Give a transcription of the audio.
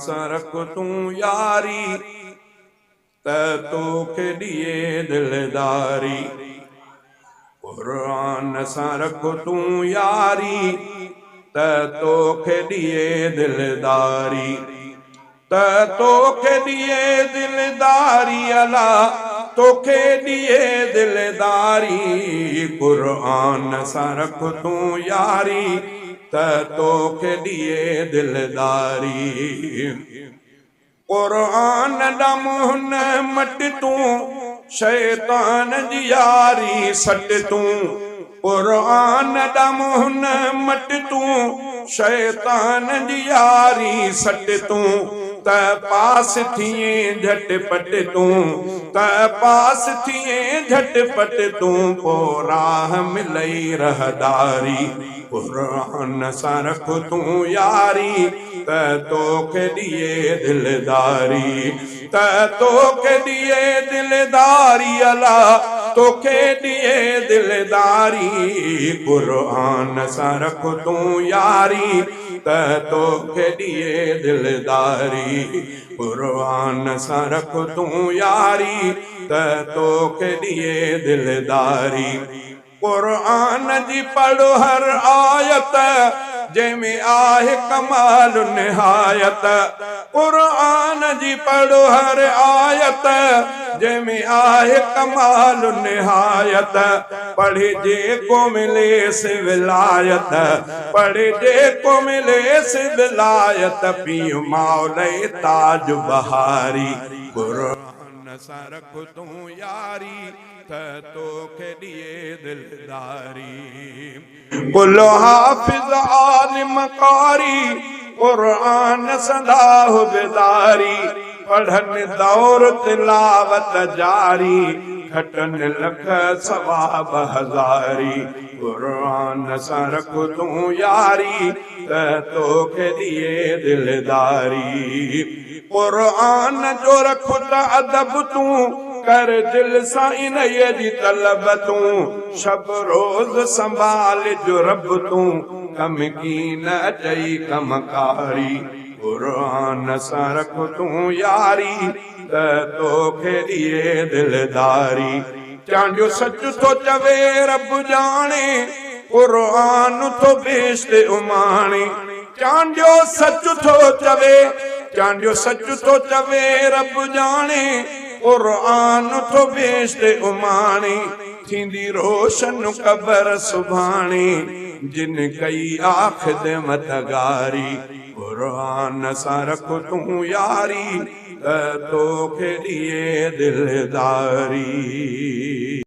सां रख तूं यारी त तोखे ॾिए दिलदारी क़ुरान सां रख तूं यारी त तोखे ॾिए दिलदारी त तोखे ॾिए दिलदारी अला तोखे ॾिए दिलदारी क़ुरान सां रख तूं यारी त तोखे ॾिए दिलदारी क़ुरान ॾां मुंहुं न मट तूं शैतान जी यारी सट तूं क़ुरान ॾां मुंहुं न मट तूं शैतान जी यारी सट तूं त पास थिए झटपट तूं त पास थिए झटपट तूं पोइ राह मिलई रहदारी क़ुरान सां रख तूं यारी त तोखे ॾिए दिलदारी त तोखे ॾिए दिलदारी अला तोखे ॾिए दिलदारी क़ुरान सां रख तूं यारी त तोखे ॾिए दिलदारी क़ुरान सां रख तूं यारी त तोखे ॾिए दिलदारी क़ुरान जी पढ़ हर आयत जंहिंमें आहे कमाल निहायत क़ुरान जी पढ़ हर आयत जंहिंमें आहे कमाल निहायत पढ़े जेको मिले से विलायत पढ़े जेको मिले से विलायत पीउ मौले ताज बहारी क़ुरान सां रख तूं यारी त तोखे ॾिए दिलदारी कुल हाफ़िज़ आलिम कारी क़ुरान सदाह बेदारी पढ़नि दौर तिलावत जारी खटनि लख सवाब हज़ारी क़ुरान सां रख तूं यारी त तोखे ॾिए दिलदारी क़ुरान जो रख त अदब तूं कर दिल सां इन्हीअ जी तलब तूं शब रोज़ संभाल जो रब तूं कम की न अचई कमकारी क़ुरान सां रख तूं यारी त तोखे ॾिए दिलदारी चांडियो सच थो चवे रब जाने क़ुरान थो बेश्त उमाणे चांडियो सच थो चवे चांडियो सच थो चवे रब जाने क़ुरान थो बेश्त उमाणे थींदी रोशन क़बर सुभाणे जिन कई आख़िदमत गारी क़ुरान सां रख तूं यारी त तोखे ॾिए दिलदारी।